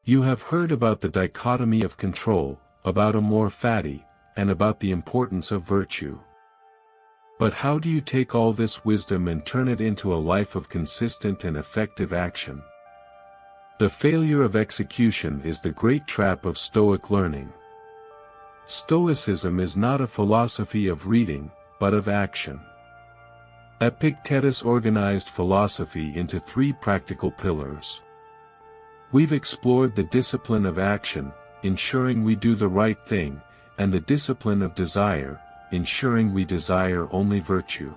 You have heard about the dichotomy of control, about amor fati, and about the importance of virtue. But how do you take all this wisdom and turn it into a life of consistent and effective action? The failure of execution is the great trap of Stoic learning. Stoicism is not a philosophy of reading, but of action. Epictetus organized philosophy into 3 practical pillars. We've explored the discipline of action, ensuring we do the right thing, and the discipline of desire, ensuring we desire only virtue.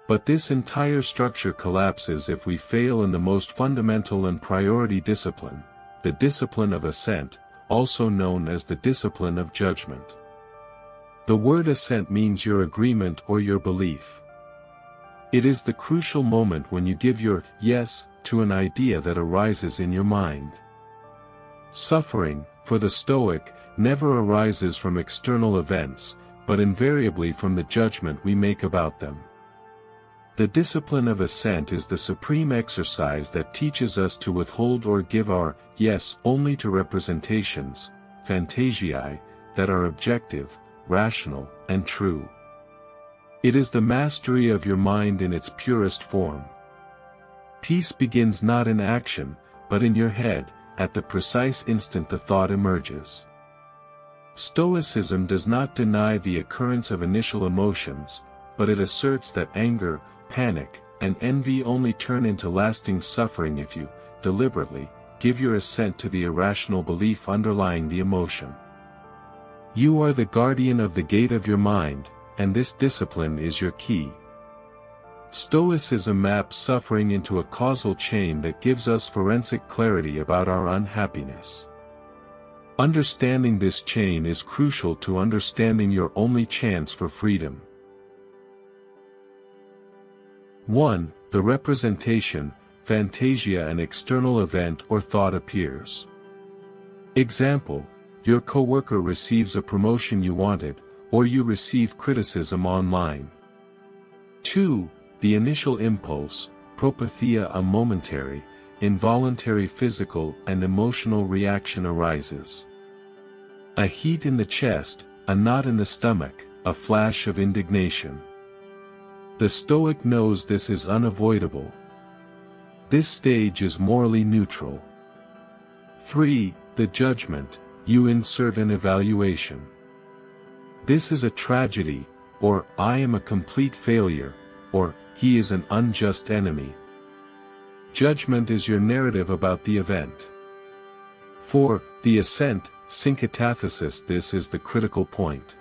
But this entire structure collapses if we fail in the most fundamental and priority discipline, the discipline of assent, also known as the discipline of judgment. The word assent means your agreement or your belief. It is the crucial moment when you give your yes to an idea that arises in your mind. Suffering, for the Stoic, never arises from external events, but invariably from the judgment we make about them. The discipline of assent is the supreme exercise that teaches us to withhold or give our yes only to representations, Phantasiae, that are objective, rational, and true. It is the mastery of your mind in its purest form. Peace begins not in action, but in your head, at the precise instant the thought emerges. Stoicism does not deny the occurrence of initial emotions, but it asserts that anger, panic, and envy only turn into lasting suffering if you, deliberately, give your assent to the irrational belief underlying the emotion. You are the guardian of the gate of your mind, and this discipline is your key. Stoicism maps suffering into a causal chain that gives us forensic clarity about our unhappiness. Understanding this chain is crucial to understanding your only chance for freedom. 1. The representation, Phantasia, an external event or thought appears. Example: your coworker receives a promotion you wanted, or you receive criticism online. 2. The initial impulse, Apatheia, a momentary, involuntary physical and emotional reaction arises. A heat in the chest, a knot in the stomach, a flash of indignation. The Stoic knows this is unavoidable. This stage is morally neutral. 3. The judgment, you insert an evaluation. This is a tragedy, or I am a complete failure, or he is an unjust enemy. Judgment is your narrative about the event. 4. The assent, Synkatathesis. This is the critical point.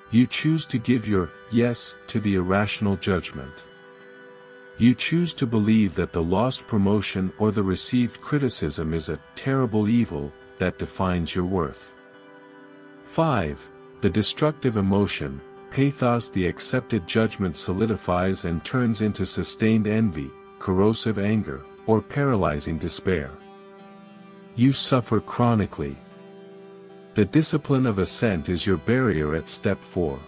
You choose to give your yes to the irrational judgment. You choose to believe that the lost promotion or the received criticism is a terrible evil that defines your worth. 5. The destructive emotion, pathos. The accepted judgment solidifies and turns into sustained envy, corrosive anger, or paralyzing despair. You suffer chronically. The discipline of assent is your barrier at step 4.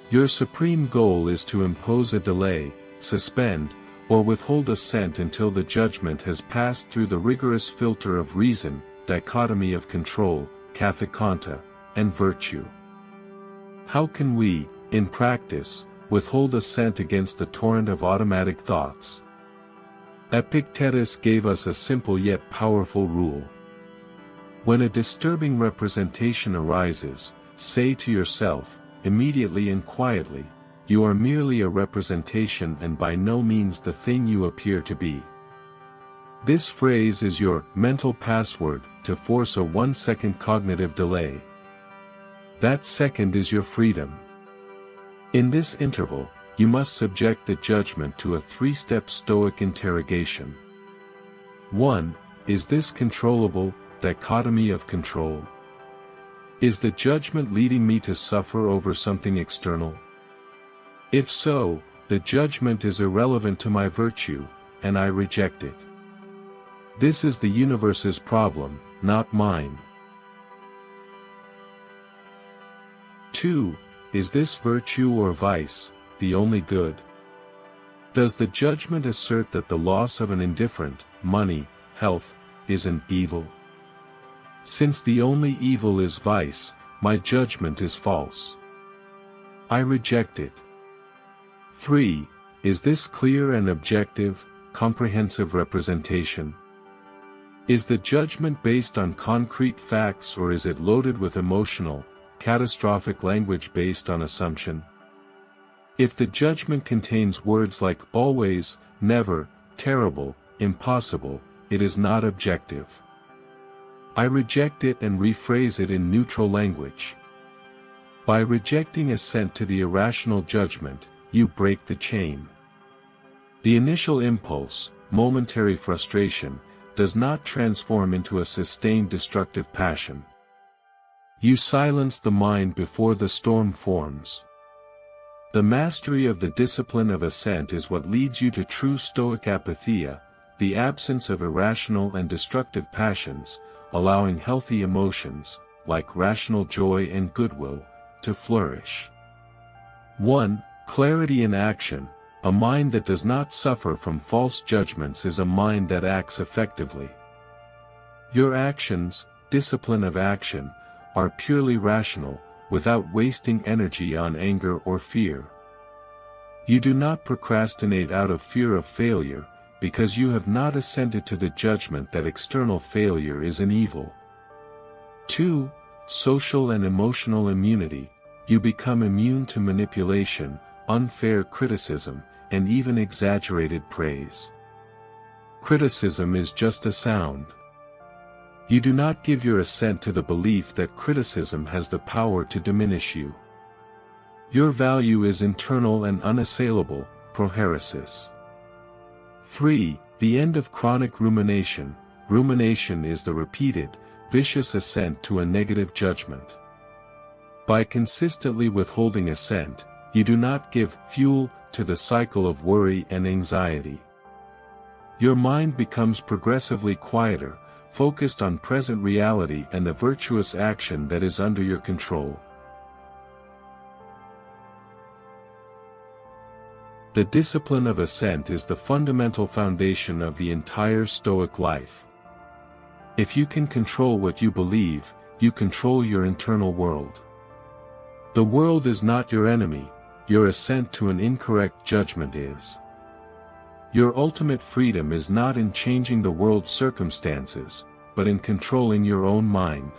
Your supreme goal is to impose a delay, suspend, or withhold assent until the judgment has passed through the rigorous filter of reason, dichotomy of control, kathekanta, and virtue. How can we, in practice, withhold assent against the torrent of automatic thoughts? Epictetus gave us a simple yet powerful rule. When a disturbing representation arises, say to yourself, immediately and quietly, you are merely a representation and by no means the thing you appear to be. This phrase is your mental password to force a 1-second cognitive delay. That second is your freedom. In this interval, you must subject the judgment to a 3-step Stoic interrogation. 1. Is this controllable? Dichotomy of control. Is the judgment leading me to suffer over something external? If so, the judgment is irrelevant to my virtue, and I reject it. This is the universe's problem, not mine. 2. Is this virtue or vice, the only good? Does the judgment assert that the loss of an indifferent, money, health, isn't evil? Since the only evil is vice, my judgment is false. I reject it. 3. Is this clear and objective, comprehensive representation? Is the judgment based on concrete facts, or is it loaded with emotional, catastrophic language based on assumption? If the judgment contains words like always, never, terrible, impossible, it is not objective. I reject it and rephrase it in neutral language. By rejecting assent to the irrational judgment, you break the chain. The initial impulse, momentary frustration, does not transform into a sustained destructive passion. You silence the mind before the storm forms. The mastery of the discipline of assent is what leads you to true Stoic Apatheia, the absence of irrational and destructive passions, allowing healthy emotions, like rational joy and goodwill, to flourish. 1. Clarity in action. A mind that does not suffer from false judgments is a mind that acts effectively. Your actions, discipline of action, are purely rational, without wasting energy on anger or fear. You do not procrastinate out of fear of failure, because you have not assented to the judgment that external failure is an evil. 2. Social and emotional immunity. You become immune to manipulation, unfair criticism, and even exaggerated praise. Criticism is just a sound. You do not give your assent to the belief that criticism has the power to diminish you. Your value is internal and unassailable, prohairesis. 3. The end of chronic rumination. Rumination is the repeated, vicious assent to a negative judgment. By consistently withholding assent, you do not give fuel to the cycle of worry and anxiety. Your mind becomes progressively quieter, focused on present reality and the virtuous action that is under your control. The discipline of assent is the fundamental foundation of the entire Stoic life. If you can control what you believe, you control your internal world. The world is not your enemy, your assent to an incorrect judgment is. Your ultimate freedom is not in changing the world's circumstances, but in controlling your own mind.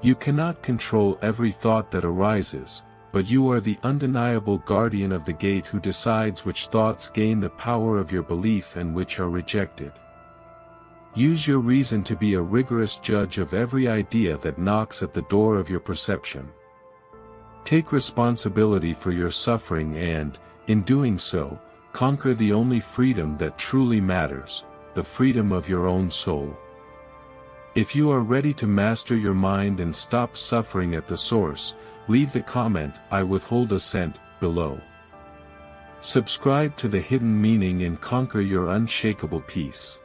You cannot control every thought that arises, but you are the undeniable guardian of the gate who decides which thoughts gain the power of your belief and which are rejected. Use your reason to be a rigorous judge of every idea that knocks at the door of your perception. Take responsibility for your suffering and, in doing so, conquer the only freedom that truly matters, the freedom of your own soul. If you are ready to master your mind and stop suffering at the source, leave the comment "I withhold assent" below. Subscribe to the Hidden Meaning and conquer your unshakable peace.